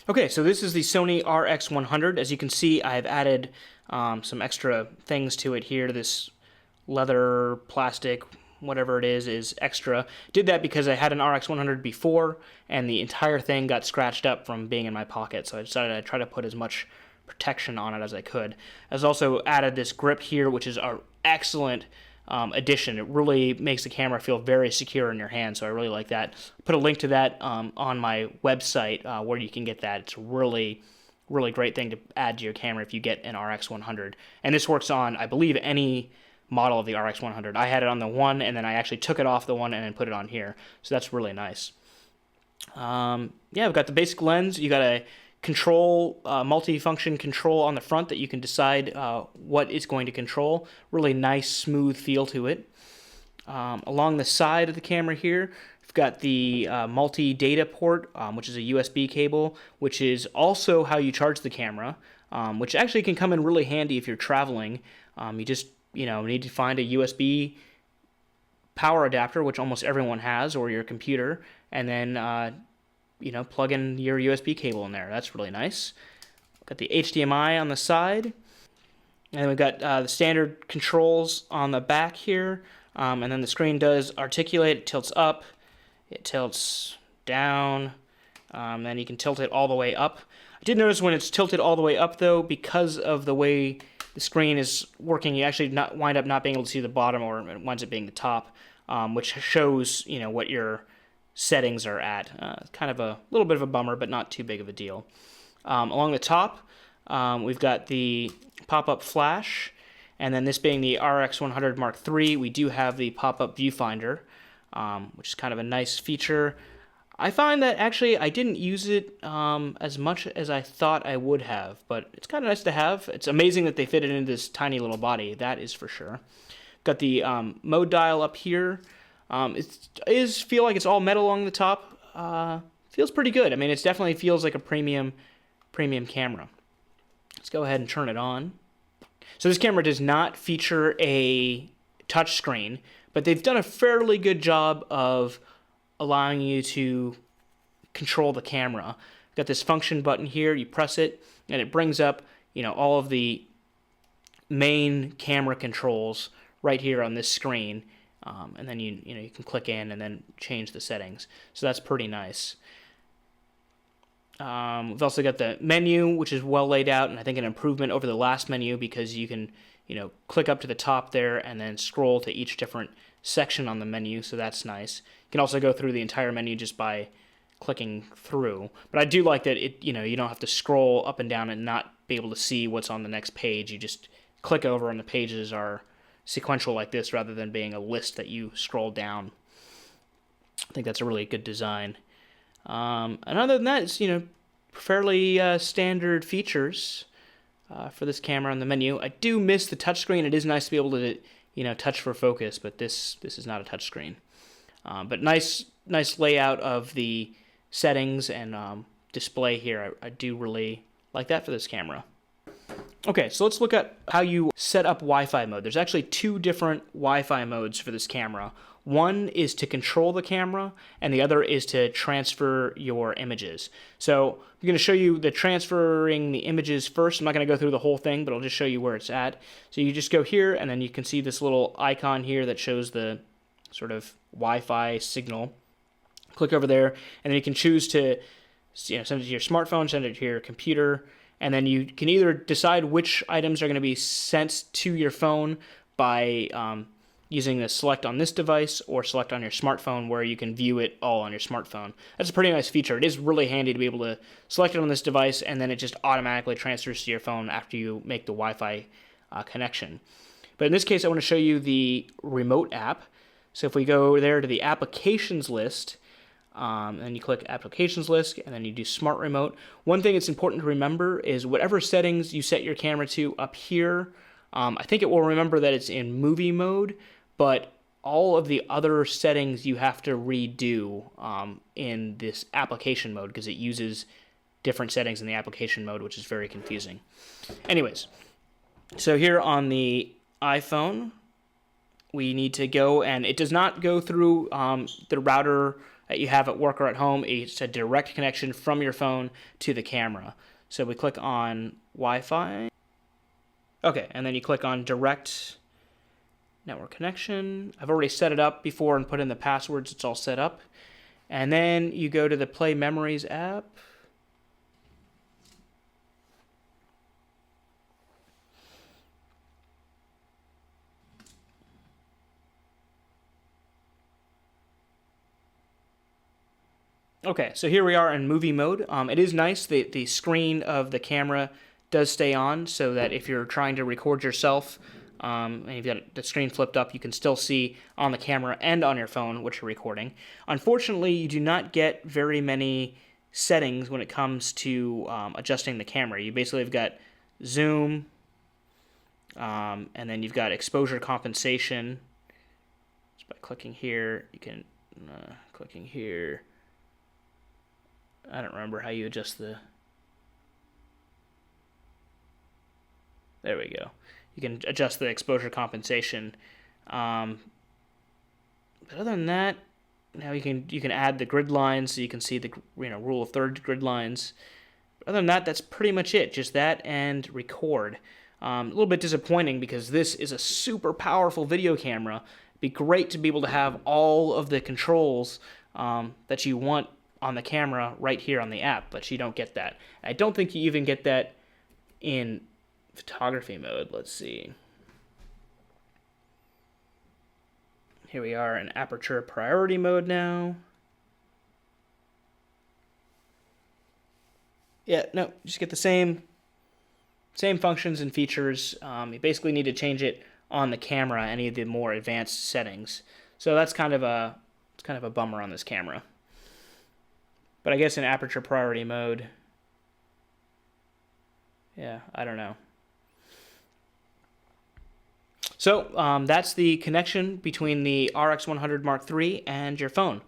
Okay, so this is the Sony RX100. As you can see, I've added some extra things to it here. This leather, plastic, whatever it is extra. Did that because I had an RX100 before, and the entire thing got scratched up from being in my pocket, so I decided I'd try to put as much protection on it as I could. I've also added this grip here, which is an excellent addition. It really makes the camera feel very secure in your hand, so I really like that. Put a link to that on my website where you can get that. It's a really great thing to add to your camera if you get an RX100. And this works on, I believe, any model of the RX100. I had it on the one, and then I actually took it off the one and then put it on here. So that's really nice. Yeah, we've got the basic lens. You got a control, multi-function control on the front that you can decide what it's going to control. Really nice, smooth feel to it. Along the side of the camera here, we've got the multi-data port, which is a USB cable, which is also how you charge the camera, which actually can come in really handy if you're traveling. You just need to find a USB power adapter, which almost everyone has, or your computer, and then plug in your USB cable in there. That's really nice. Got the HDMI on the side, and then we've got the standard controls on the back here, and then the screen does articulate. It tilts up, it tilts down, then you can tilt it all the way up. I did notice when it's tilted all the way up, though, because of the way the screen is working, you actually wind up not being able to see the bottom, or it winds up being the top, which shows what your settings are at. Kind of a little bit of a bummer, but not too big of a deal. Along the top, we've got the pop-up flash, and then this being the RX100 Mark III, we do have the pop-up viewfinder, which is kind of a nice feature. I find that actually I didn't use it as much as I thought I would have, but it's kind of nice to have. It's amazing that they fit it into this tiny little body, that is for sure. Got the mode dial up here. It feel like it's all metal along the top. Feels pretty good. I mean, it definitely feels like a premium camera. Let's go ahead and turn it on. So this camera does not feature a touch screen, but they've done a fairly good job of allowing you to control the camera. Got this function button here. You press it, and it brings up all of the main camera controls right here on this screen. And then you can click in and then change the settings. So that's pretty nice. We've also got the menu, which is well laid out, and I think an improvement over the last menu because you can click up to the top there and then scroll to each different section on the menu. So that's nice. You can also go through the entire menu just by clicking through. But I do like that you don't have to scroll up and down and not be able to see what's on the next page. You just click over and the pages are sequential like this rather than being a list that you scroll down. I think that's a really good design. And other than that, it's fairly standard features for this camera on the menu. I do miss the touchscreen. It is nice to be able to touch for focus, but this is not a touchscreen. But nice layout of the settings and display here. I do really like that for this camera. Okay, so let's look at how you set up Wi-Fi mode. There's actually two different Wi-Fi modes for this camera. One is to control the camera, and the other is to transfer your images. So I'm going to show you the transferring the images first. I'm not going to go through the whole thing, but I'll just show you where it's at. So you just go here, and then you can see this little icon here that shows the sort of Wi-Fi signal. Click over there, and then you can choose to send it to your smartphone, send it to your computer, and then you can either decide which items are going to be sent to your phone by using the select on this device or select on your smartphone, where you can view it all on your smartphone. That's a pretty nice feature. It is really handy to be able to select it on this device, and then it just automatically transfers to your phone after you make the Wi-Fi connection. But in this case, I want to show you the remote app. So if we go there to the applications list, and you click applications list, and then you do smart remote. One thing that's important to remember is whatever settings you set your camera to up here, I think it will remember that it's in movie mode, but all of the other settings you have to redo in this application mode because it uses different settings in the application mode, which is very confusing. Anyways, so here on the iPhone, we need to go, and it does not go through the router that you have at work or at home. It's a direct connection from your phone to the camera. So we click on Wi-Fi. Okay, and then you click on direct network connection. I've already set it up before and put in the passwords. It's all set up. And then you go to the Play Memories app. Okay, so here we are in movie mode. It is nice that the screen of the camera does stay on, so that if you're trying to record yourself and you've got the screen flipped up, you can still see on the camera and on your phone what you're recording. Unfortunately, you do not get very many settings when it comes to adjusting the camera. You basically have got zoom, and then you've got exposure compensation. Just by clicking here, you can clicking here. I don't remember how you adjust the... There we go. You can adjust the exposure compensation. But other than that, now you can add the grid lines, so you can see the rule of thirds grid lines. But other than that, that's pretty much it. Just that and record. A little bit disappointing because this is a super powerful video camera. It'd be great to be able to have all of the controls that you want on the camera right here on the app, but you don't get that. I don't think you even get that in photography mode. Let's see. Here we are in aperture priority mode now. Yeah, no, just get the same functions and features. You basically need to change it on the camera, any of the more advanced settings. So that's kind of a bummer on this camera. But I guess in aperture priority mode, yeah, I don't know. So that's the connection between the RX100 Mark III and your phone.